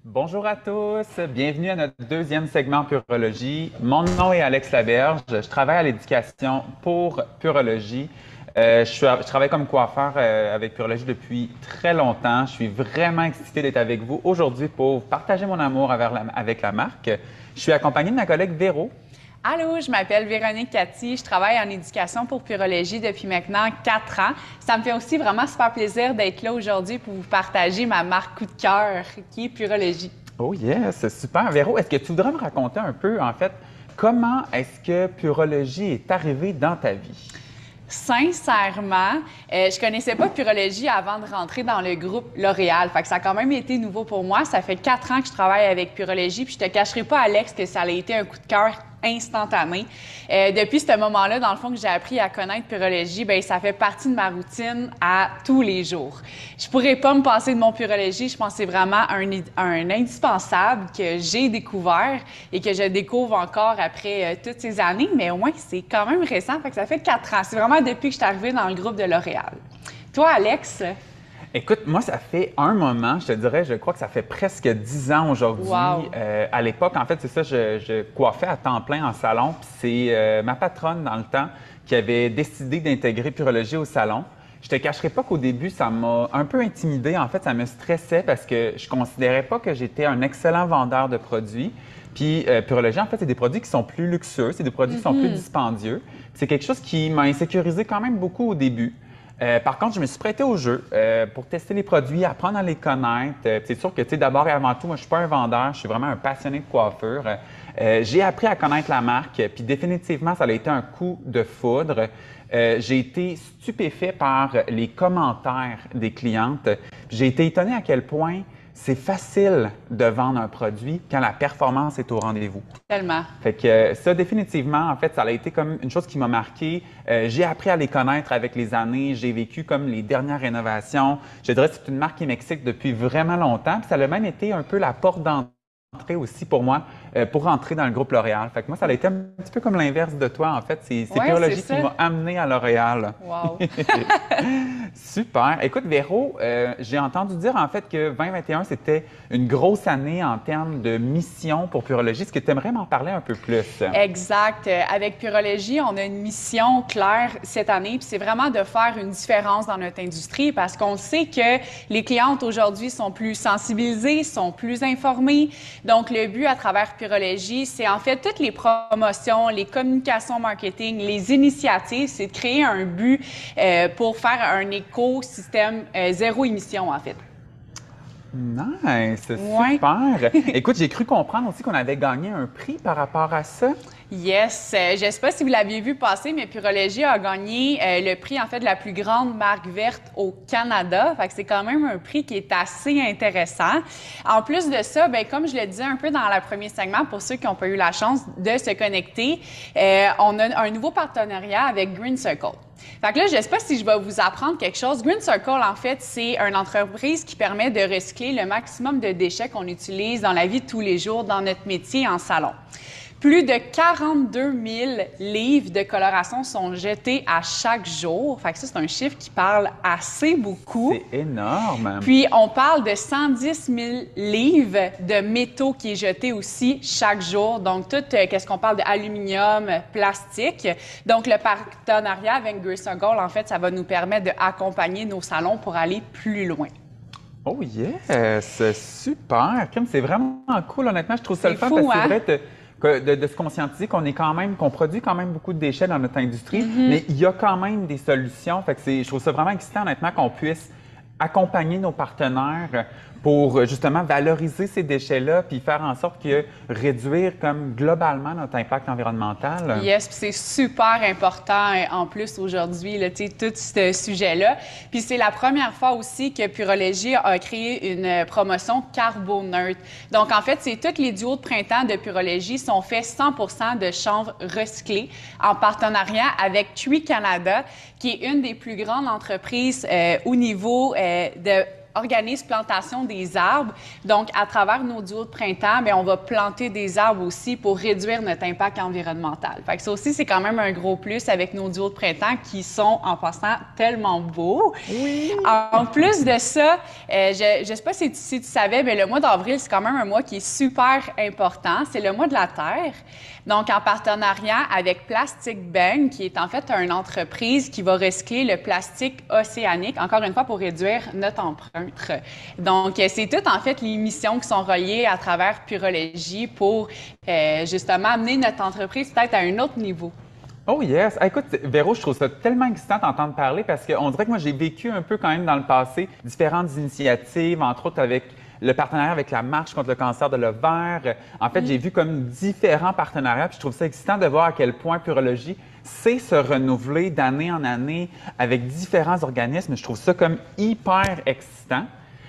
Bonjour à tous, bienvenue à notre deuxième segment Purologie. Mon nom est Alex Laberge, je travaille à l'éducation pour Purologie. Je travaille comme coiffeur avec Purologie depuis très longtemps. Je suis vraiment excité d'être avec vous aujourd'hui pour partager mon amour avec la marque. Je suis accompagné de ma collègue Véro. Allô, je m'appelle Véronique Cathy. Je travaille en éducation pour Purologie depuis maintenant 4 ans. Ça me fait aussi vraiment super plaisir d'être là aujourd'hui pour vous partager ma marque coup de cœur qui est Purologie. Oh yes, super. Véro, est-ce que tu voudrais me raconter un peu, en fait, comment est-ce que Purologie est arrivée dans ta vie? Sincèrement, je connaissais pas Purologie avant de rentrer dans le groupe L'Oréal. Fait que ça a quand même été nouveau pour moi. Ça fait 4 ans que je travaille avec Purologie, puis je te cacherai pas, Alex, que ça a été un coup de cœur instantané. Depuis ce moment-là, dans le fond, que j'ai appris à connaître Purologie, bien, ça fait partie de ma routine à tous les jours. Je pourrais pas me passer de mon Purologie. Je pense que c'est vraiment un indispensable que j'ai découvert et que je découvre encore après toutes ces années, mais au moins, c'est quand même récent. Fait que ça fait 4 ans. C'est vraiment depuis que je suis arrivée dans le groupe de L'Oréal. Toi, Alex? Écoute, moi, ça fait un moment, je te dirais, je crois que ça fait presque 10 ans aujourd'hui. Wow. À l'époque, en fait, c'est ça, je coiffais à temps plein en salon. Puis c'est ma patronne, dans le temps, qui avait décidé d'intégrer Purologie au salon. Je te cacherai pas qu'au début, ça m'a un peu intimidée. En fait, ça me stressait parce que je considérais pas que j'étais un excellent vendeur de produits. Puis Purologie, en fait, c'est des produits qui sont plus luxueux, c'est des produits qui sont plus dispendieux. C'est quelque chose qui m'a insécurisé quand même beaucoup au début. Par contre, je me suis prêté au jeu pour tester les produits, apprendre à les connaître. C'est sûr que, tu sais, d'abord et avant tout, moi, je suis pas un vendeur, je suis vraiment un passionné de coiffure. J'ai appris à connaître la marque, puis définitivement, ça a été un coup de foudre. J'ai été stupéfait par les commentaires des clientes. J'ai été étonné à quel point c'est facile de vendre un produit quand la performance est au rendez-vous. Tellement. Fait que ça, définitivement, en fait, ça a été comme une chose qui m'a marqué. J'ai appris à les connaître avec les années. J'ai vécu comme les dernières rénovations. Je dirais que c'est une marque qui m'excite depuis vraiment longtemps. Puis ça a même été un peu la porte d'entrée aussi pour moi, pour rentrer dans le groupe L'Oréal. Fait que moi, ça a été un petit peu comme l'inverse de toi, en fait. C'est Ouais, Purologie c'est qui ça. m'a amené à L'Oréal. Wow. Super. Écoute, Véro, j'ai entendu dire en fait que 2021, c'était une grosse année en termes de mission pour Purologie. Est-ce que tu aimerais m'en parler un peu plus? Exact. Avec Purologie, on a une mission claire cette année, puis c'est vraiment de faire une différence dans notre industrie parce qu'on sait que les clientes aujourd'hui sont plus sensibilisées, sont plus informées. Donc, le but à travers Purologie, c'est en fait toutes les promotions, les communications marketing, les initiatives, c'est de créer un but pour faire un écosystème zéro émission, en fait. Nice, Ouais. super. Écoute, j'ai cru comprendre aussi qu'on avait gagné un prix par rapport à ça. Yes, je ne sais pas si vous l'aviez vu passer, mais Purologie a gagné le prix en fait de la plus grande marque verte au Canada. Fait que c'est quand même un prix qui est assez intéressant. En plus de ça, ben comme je le disais un peu dans le premier segment, pour ceux qui n'ont pas eu la chance de se connecter, on a un nouveau partenariat avec Green Circle. Fait que là, je ne sais pas si je vais vous apprendre quelque chose. Green Circle, en fait, c'est une entreprise qui permet de recycler le maximum de déchets qu'on utilise dans la vie de tous les jours dans notre métier en salon. Plus de 42 000 livres de coloration sont jetés à chaque jour. Fait que ça, c'est un chiffre qui parle assez beaucoup. C'est énorme. Puis, on parle de 110 000 livres de métaux qui est jeté aussi chaque jour. Donc, tout, qu'est-ce qu'on parle d'aluminium, plastique. Donc, le partenariat avec Green Circle, en fait, ça va nous permettre d'accompagner nos salons pour aller plus loin. Oh yes, super. Kim, c'est vraiment cool, honnêtement. Je trouve ça le fun fou, parce que hein? c'est vrai de se conscientiser qu'on produit quand même beaucoup de déchets dans notre industrie, mais il y a quand même des solutions. Fait que je trouve ça vraiment excitant, honnêtement, qu'on puisse accompagner nos partenaires pour justement valoriser ces déchets-là puis faire en sorte que réduire comme globalement notre impact environnemental. Yes, puis c'est super important en plus aujourd'hui, là, tu sais, tout ce sujet-là. Puis c'est la première fois aussi que Purologie a créé une promotion carboneutre. Donc en fait, c'est tous les duos de printemps de Purologie sont faits 100% de chanvre recyclé en partenariat avec TUI Canada, qui est une des plus grandes entreprises au niveau de organise plantation des arbres. Donc, à travers nos duos de printemps, bien, on va planter des arbres aussi pour réduire notre impact environnemental. Fait que ça aussi, c'est quand même un gros plus avec nos duos de printemps qui sont, en passant, tellement beaux. Oui! En plus de ça, je ne sais pas si tu savais, mais le mois d'avril, c'est quand même un mois qui est super important. C'est le mois de la Terre. Donc, en partenariat avec Plastic Bank, qui est en fait une entreprise qui va recycler le plastique océanique, encore une fois, pour réduire notre empreinte. Donc, c'est toutes, en fait, les missions qui sont reliées à travers Purologie pour, justement, amener notre entreprise peut-être à un autre niveau. Oh yes! Ah, écoute, Véro, je trouve ça tellement excitant d'entendre parler parce qu'on dirait que moi, j'ai vécu un peu quand même dans le passé différentes initiatives, entre autres avec le partenariat avec la Marche contre le cancer de l'ovaire. En fait, j'ai vu comme différents partenariats, puis je trouve ça excitant de voir à quel point Purologie sait se renouveler d'année en année avec différents organismes. Je trouve ça comme hyper excitant.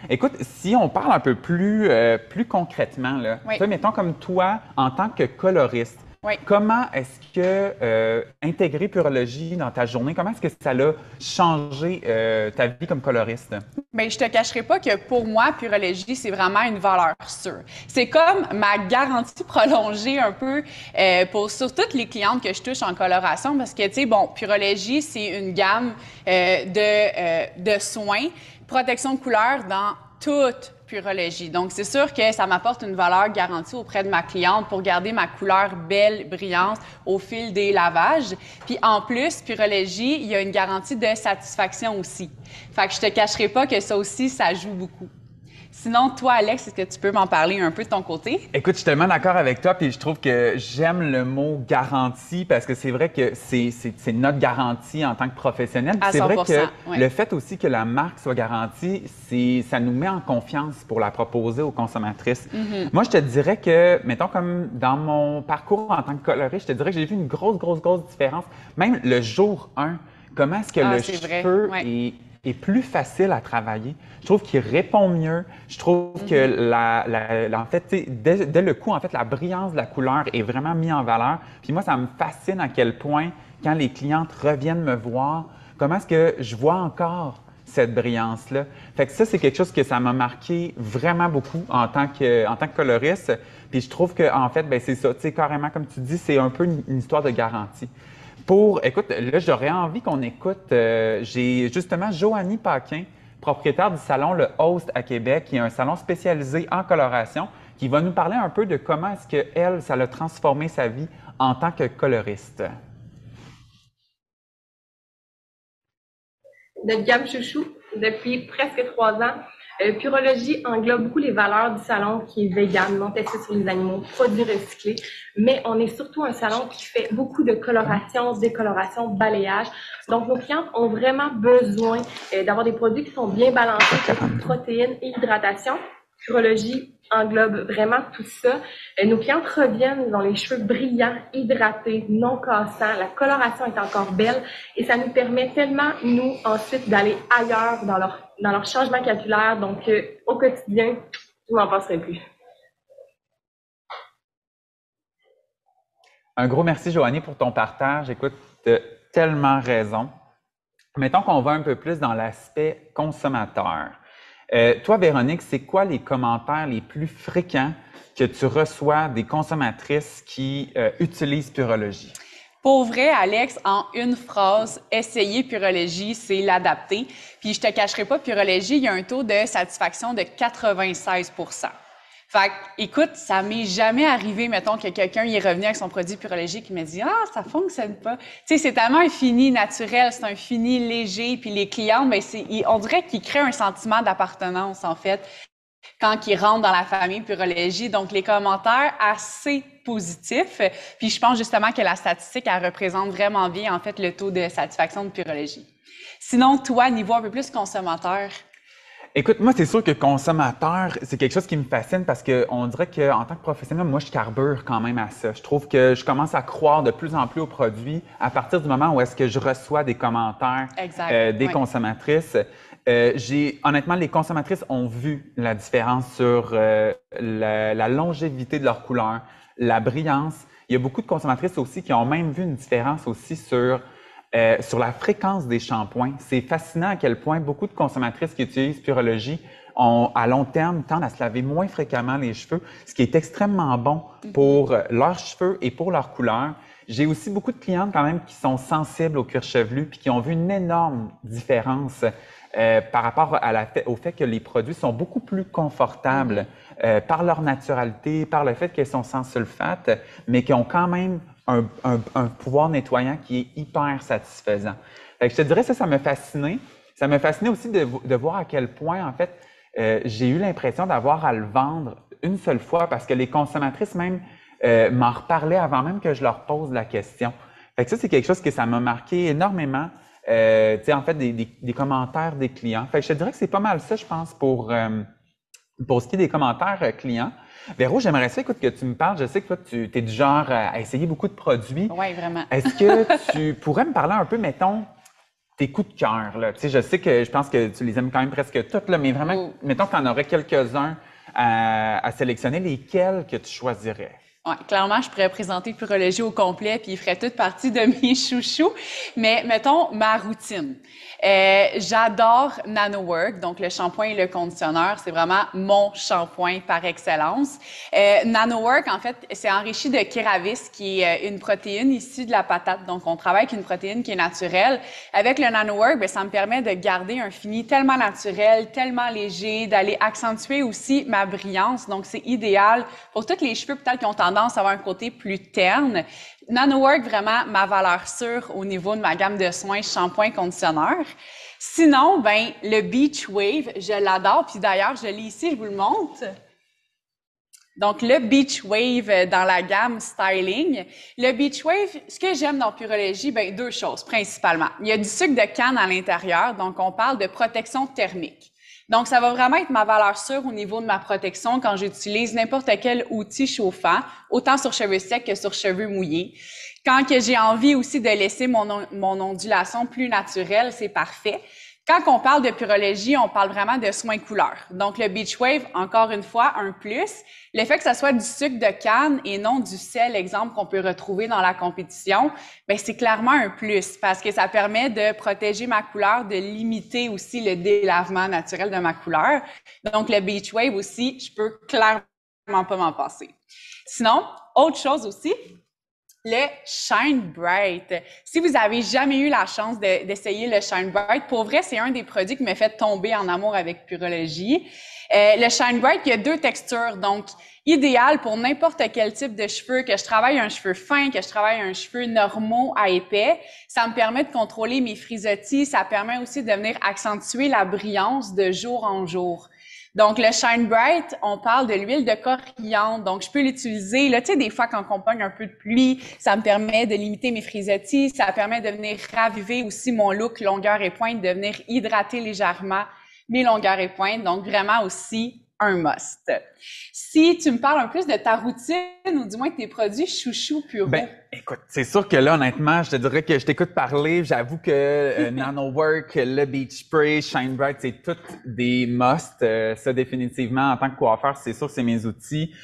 Écoute, si on parle un peu plus concrètement, là, Oui. toi, mettons comme toi, en tant que coloriste, Oui. comment est-ce que intégrer Purologie dans ta journée, comment est-ce que ça a changé ta vie comme coloriste? Bien, je te cacherai pas que pour moi, Purologie, c'est vraiment une valeur sûre. C'est comme ma garantie prolongée un peu sur toutes les clientes que je touche en coloration parce que, tu sais, bon, Purologie, c'est une gamme de soins, protection de couleur dans toute Purologie. Donc, c'est sûr que ça m'apporte une valeur garantie auprès de ma cliente pour garder ma couleur belle, brillante au fil des lavages. Puis, en plus, Purologie, il y a une garantie de satisfaction aussi. Fait que je te cacherai pas que ça aussi, ça joue beaucoup. Sinon, toi, Alex, est-ce que tu peux m'en parler un peu de ton côté? Écoute, je suis tellement d'accord avec toi, puis je trouve que j'aime le mot garantie parce que c'est vrai que c'est notre garantie en tant que professionnel. À C'est vrai 100%, que ouais. le fait aussi que la marque soit garantie, ça nous met en confiance pour la proposer aux consommatrices. Moi, je te dirais que, mettons comme dans mon parcours en tant que coloriste, je te dirais que j'ai vu une grosse différence. Même le jour 1, comment est-ce que le c'est vrai, cheveu ouais. est plus facile à travailler. Je trouve qu'il répond mieux. Je trouve que en fait, tu sais, dès le coup, en fait, la brillance de la couleur est vraiment mise en valeur. Puis moi, ça me fascine à quel point, quand les clientes reviennent me voir, comment est-ce que je vois encore cette brillance-là. Fait que ça, c'est quelque chose que ça m'a marqué vraiment beaucoup en tant que coloriste. Puis je trouve que, en fait, ben c'est ça, tu sais, carrément, comme tu dis, c'est un peu une histoire de garantie. Écoute, là, j'aurais envie qu'on écoute, j'ai justement Joanie Paquin, propriétaire du salon Le Host à Québec, qui est un salon spécialisé en coloration, qui va nous parler un peu de comment est-ce que elle, ça a transformé sa vie en tant que coloriste. Notre gamme chouchou depuis presque 3 ans. Purologie englobe beaucoup les valeurs du salon qui est vegan, non testé sur les animaux, produits recyclés, mais on est surtout un salon qui fait beaucoup de coloration, décoloration, balayage. Donc, nos clientes ont vraiment besoin d'avoir des produits qui sont bien balancés, avec protéines et hydratation. Purologie englobe vraiment tout ça. Nos clientes reviennent dans les cheveux brillants, hydratés, non cassants. La coloration est encore belle et ça nous permet tellement, nous, ensuite, d'aller ailleurs dans leur changement capillaire. Donc, au quotidien, je n'en passerai plus. Un gros merci, Joanie, pour ton partage. Écoute, tu as tellement raison. Mettons qu'on va un peu plus dans l'aspect consommateur. Toi, Véronique, c'est quoi les commentaires les plus fréquents que tu reçois des consommatrices qui utilisent Purologie? Pour vrai, Alex, en une phrase, essayer Purologie, c'est l'adapter. Puis je te cacherai pas, Purologie, il y a un taux de satisfaction de 96 %. Fait que, écoute, ça m'est jamais arrivé, mettons, que quelqu'un y est revenu avec son produit Purologie qui me dit « Ah, ça fonctionne pas ». Tu sais, c'est tellement un fini naturel, c'est un fini léger, puis les clientes, ben on dirait qu'ils créent un sentiment d'appartenance, en fait, quand ils rentrent dans la famille Purologie. Donc, les commentaires assez positifs. Puis, je pense justement que la statistique, elle représente vraiment bien, en fait, le taux de satisfaction de Purologie. Sinon, toi, niveau un peu plus consommateur… Écoute, moi, c'est sûr que consommateur, c'est quelque chose qui me fascine parce qu'on dirait qu'en tant que professionnel, moi, je carbure quand même à ça. Je trouve que je commence à croire de plus en plus aux produits à partir du moment où est-ce que je reçois des commentaires des consommatrices. Honnêtement, les consommatrices ont vu la différence sur la longévité de leur couleur, la brillance. Il y a beaucoup de consommatrices aussi qui ont même vu une différence aussi sur sur la fréquence des shampoings. C'est fascinant à quel point beaucoup de consommatrices qui utilisent Purologie à long terme, tendent à se laver moins fréquemment les cheveux, ce qui est extrêmement bon pour leurs cheveux et pour leur couleur. J'ai aussi beaucoup de clientes quand même qui sont sensibles au cuir chevelu puis qui ont vu une énorme différence par rapport au fait que les produits sont beaucoup plus confortables par leur naturalité, par le fait qu'elles sont sans sulfate, mais qui ont quand même un pouvoir nettoyant qui est hyper satisfaisant. Fait que je te dirais ça m'a fasciné. Ça m'a fasciné aussi de voir à quel point, en fait, j'ai eu l'impression d'avoir à le vendre une seule fois parce que les consommatrices même m'en reparlaient avant même que je leur pose la question. Fait que ça, c'est quelque chose que ça m'a marqué énormément. En fait, des commentaires des clients. Fait que je te dirais que c'est pas mal ça, je pense, pour ce qui est des commentaires clients. Véro, j'aimerais ça, écoute, que tu me parles. Je sais que toi, tu es du genre à essayer beaucoup de produits. Oui, vraiment. Est-ce que tu pourrais me parler un peu, mettons, tes coups de cœur, là? Tu sais, je sais que je pense que tu les aimes quand même presque toutes, là, mais vraiment, mettons que tu en aurais quelques-uns à sélectionner, lesquels que tu choisirais? Ouais, clairement, je pourrais présenter Purologie au complet, puis il ferait toute partie de mes chouchous. Mais mettons ma routine. J'adore NanoWork, donc le shampoing et le conditionneur, c'est vraiment mon shampoing par excellence. NanoWork, en fait, c'est enrichi de Keravis, qui est une protéine issue de la patate. Donc, on travaille avec une protéine qui est naturelle. Avec le NanoWork, bien, ça me permet de garder un fini tellement naturel, tellement léger, d'aller accentuer aussi ma brillance. Donc, c'est idéal pour tous les cheveux peut-être qui ont tendance à avoir un côté plus terne. NanoWork, vraiment ma valeur sûre au niveau de ma gamme de soins shampoing conditionneur. Sinon, ben le Beach Wave, je l'adore. Puis d'ailleurs, je l'ai ici, je vous le montre. Donc, le Beach Wave dans la gamme Styling. Le Beach Wave, ce que j'aime dans Purologie, ben deux choses principalement. Il y a du sucre de canne à l'intérieur, donc on parle de protection thermique. Donc, ça va vraiment être ma valeur sûre au niveau de ma protection quand j'utilise n'importe quel outil chauffant, autant sur cheveux secs que sur cheveux mouillés. Quand que j'ai envie aussi de laisser mon ondulation plus naturelle, c'est parfait. Quand on parle de Purologie, on parle vraiment de soins couleur. Donc, le Beach Wave, encore une fois, un plus. Le fait que ça soit du sucre de canne et non du sel, exemple, qu'on peut retrouver dans la compétition, ben c'est clairement un plus parce que ça permet de protéger ma couleur, de limiter aussi le délavement naturel de ma couleur. Donc, le Beach Wave aussi, je peux clairement pas m'en passer. Sinon, autre chose aussi, le Shine Bright. Si vous avez jamais eu la chance d'essayer le Shine Bright, pour vrai, c'est un des produits qui m'a fait tomber en amour avec Purologie. Le Shine Bright, il y a deux textures, donc idéal pour n'importe quel type de cheveux, que je travaille un cheveu fin, que je travaille un cheveu normaux à épais. Ça me permet de contrôler mes frisottis, ça permet aussi de venir accentuer la brillance de jour en jour. Donc, le Shine Bright, on parle de l'huile de coriandre. Donc, je peux l'utiliser, là, tu sais, des fois, quand on pogne un peu de pluie, ça me permet de limiter mes frisottis. Ça permet de venir raviver aussi mon look longueur et pointe, de venir hydrater légèrement mes longueurs et pointes. Donc, vraiment aussi un must. Si tu me parles un peu de ta routine ou du moins de tes produits chouchou Puro. Ben, écoute, c'est sûr que là, honnêtement, je te dirais que je t'écoute parler. J'avoue que NanoWork, le Beach Spray, Shine Bright, c'est toutes des must. Ça, définitivement, en tant que coiffeur, c'est sûr que c'est mes outils.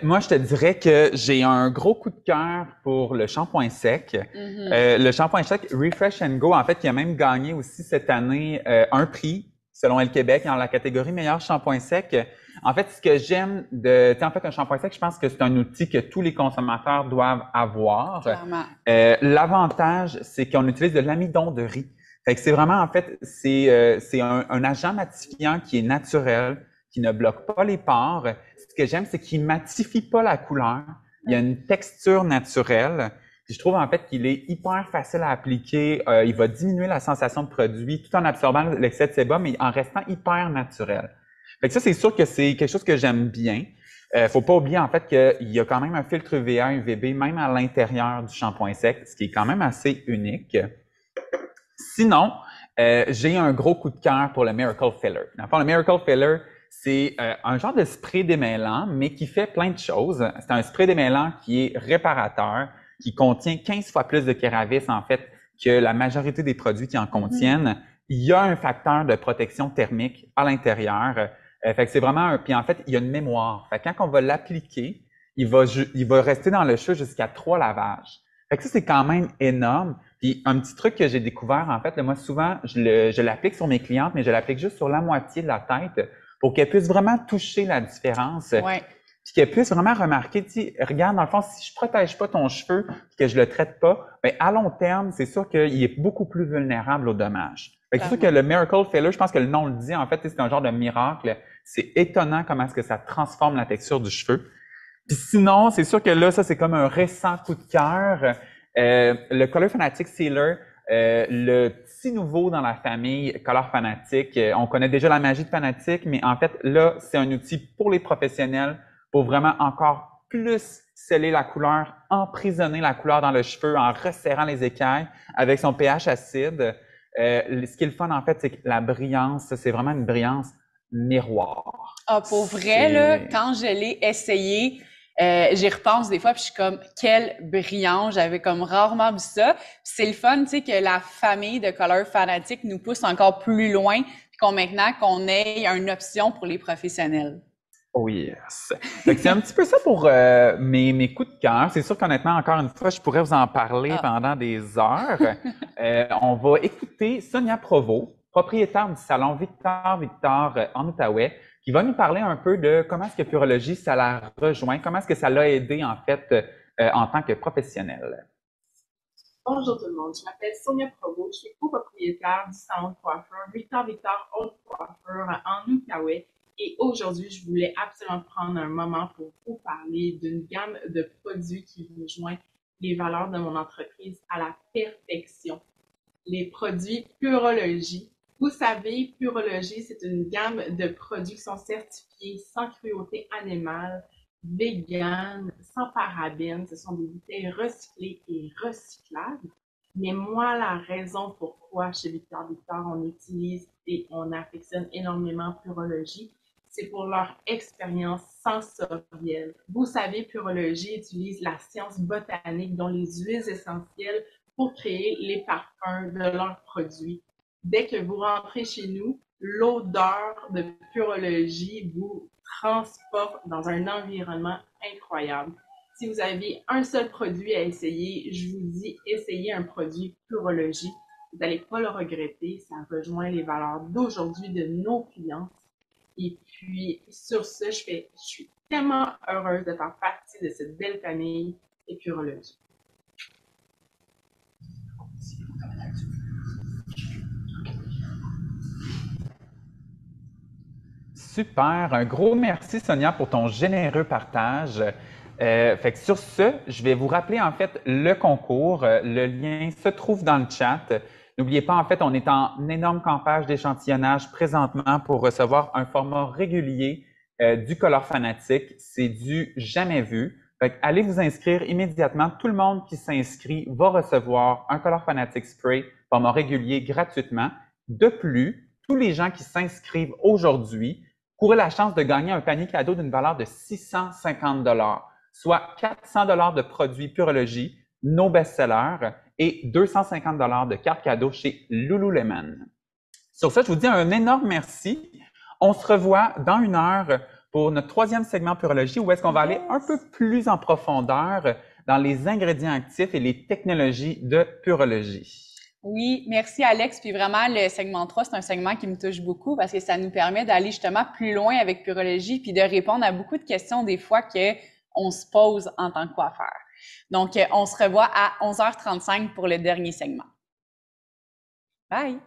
Moi, je te dirais que j'ai un gros coup de cœur pour le shampoing sec. Le shampoing sec Refresh and Go, en fait, qui a même gagné aussi cette année un prix selon Elle Québec, dans la catégorie meilleur shampoing sec. En fait, ce que j'aime en fait, un shampoing sec, je pense que c'est un outil que tous les consommateurs doivent avoir. Clairement. L'avantage, c'est qu'on utilise de l'amidon de riz. Fait que c'est vraiment, en fait, c'est un agent matifiant qui est naturel, qui ne bloque pas les pores. Ce que j'aime, c'est qu'il matifie pas la couleur. Il y a une texture naturelle. Puis je trouve en fait qu'il est hyper facile à appliquer. Il va diminuer la sensation de produit tout en absorbant l'excès de sébum, mais en restant hyper naturel. Fait que ça, c'est sûr que c'est quelque chose que j'aime bien. Faut pas oublier en fait qu'il y a quand même un filtre UVA, UVB, même à l'intérieur du shampoing sec, ce qui est quand même assez unique. Sinon, j'ai un gros coup de cœur pour le Miracle Filler. Dans le fond, le Miracle Filler, c'est un genre de spray démêlant, mais qui fait plein de choses. C'est un spray démêlant qui est réparateur, qui contient 15 fois plus de Keravis, en fait, que la majorité des produits qui en contiennent. Il y a un facteur de protection thermique à l'intérieur. Fait que c'est vraiment puis en fait, il y a une mémoire. Fait que quand on va l'appliquer, il va rester dans le cheveu jusqu'à 3 lavages. Fait que ça, c'est quand même énorme. Puis un petit truc que j'ai découvert, en fait, là, moi souvent, je l'applique sur mes clientes, mais je l'applique juste sur la moitié de la tête pour qu'elles puissent vraiment toucher la différence. Ouais. Puis qu'elles puissent vraiment remarquer, tu sais, regarde, dans le fond, si je protège pas ton cheveu, puis que je le traite pas, ben à long terme, c'est sûr qu'il est beaucoup plus vulnérable aux dommages. Fait que c'est sûr que le Miracle Filler, je pense que le nom le dit, en fait, c'est un genre de miracle. C'est étonnant comment est-ce que ça transforme la texture du cheveu. Puis sinon, c'est sûr que là, ça, c'est comme un récent coup de cœur. Le Color Fanatic Sealer, le petit nouveau dans la famille Color Fanatic. On connaît déjà la magie de Fanatic, mais en fait, là, c'est un outil pour les professionnels pour vraiment encore plus sceller la couleur, emprisonner la couleur dans le cheveu en resserrant les écailles avec son pH acide. Ce qui est le fun, en fait, c'est que la brillance, c'est vraiment une brillance miroir. Ah, pour vrai, là, quand je l'ai essayé, j'y repense des fois, puis je suis comme, quelle brillance! J'avais comme rarement vu ça. Puis c'est le fun, tu sais, que la famille de Color Fanatic nous pousse encore plus loin, puis maintenant qu'on ait une option pour les professionnels. Oh yes. Fait que c'est un petit peu ça pour mes coups de cœur. C'est sûr qu'honnêtement, encore une fois, je pourrais vous en parler pendant des heures. On va écouter Sonia Provost, propriétaire du salon Victor en Outaouais, qui va nous parler un peu de comment est-ce que Purologie, ça la rejoint, comment est-ce que ça l'a aidé en fait en tant que professionnelle. Bonjour tout le monde, je m'appelle Sonia Provost, je suis copropriétaire du salon de coiffeur Victor Haute Coiffure en Outaouais. Et aujourd'hui, je voulais absolument prendre un moment pour vous parler d'une gamme de produits qui rejoint les valeurs de mon entreprise à la perfection. Les produits Purologie. Vous savez, Purologie, c'est une gamme de produits qui sont certifiés sans cruauté animale, vegan, sans parabènes. Ce sont des bouteilles recyclées et recyclables. Mais moi, la raison pourquoi chez Victor on utilise et on affectionne énormément Purologie, c'est pour leur expérience sensorielle. Vous savez, Purologie utilise la science botanique, dont les huiles essentielles, pour créer les parfums de leurs produits. Dès que vous rentrez chez nous, l'odeur de Purologie vous transporte dans un environnement incroyable. Si vous avez un seul produit à essayer, je vous dis, essayez un produit Purologie. Vous n'allez pas le regretter. Ça rejoint les valeurs d'aujourd'hui de nos clients. Et puis, sur ce, je suis tellement heureuse de faire partie de cette belle famille et Purologie. Super, un gros merci Sonia pour ton généreux partage. Fait que sur ce, je vais vous rappeler en fait le concours. Le lien se trouve dans le chat. N'oubliez pas, en fait, on est en énorme campagne d'échantillonnage présentement pour recevoir un format régulier du Color Fanatic. C'est du jamais vu. Fait que allez vous inscrire immédiatement. Tout le monde qui s'inscrit va recevoir un Color Fanatic Spray format régulier gratuitement. De plus, tous les gens qui s'inscrivent aujourd'hui courez la chance de gagner un panier cadeau d'une valeur de 650 $, soit 400 $ de produits Purologie, nos best-sellers, et 250 $ de cartes cadeaux chez Lululemon. Sur ça, je vous dis un énorme merci. On se revoit dans 1 heure pour notre 3e segment Purologie, où est-ce qu'on va aller un peu plus en profondeur dans les ingrédients actifs et les technologies de Purologie. Oui, merci Alex. Puis vraiment, le segment 3, c'est un segment qui me touche beaucoup parce que ça nous permet d'aller justement plus loin avec Purologie puis de répondre à beaucoup de questions des fois qu'on se pose en tant que coiffeur. Donc, on se revoit à 11h35 pour le dernier segment. Bye!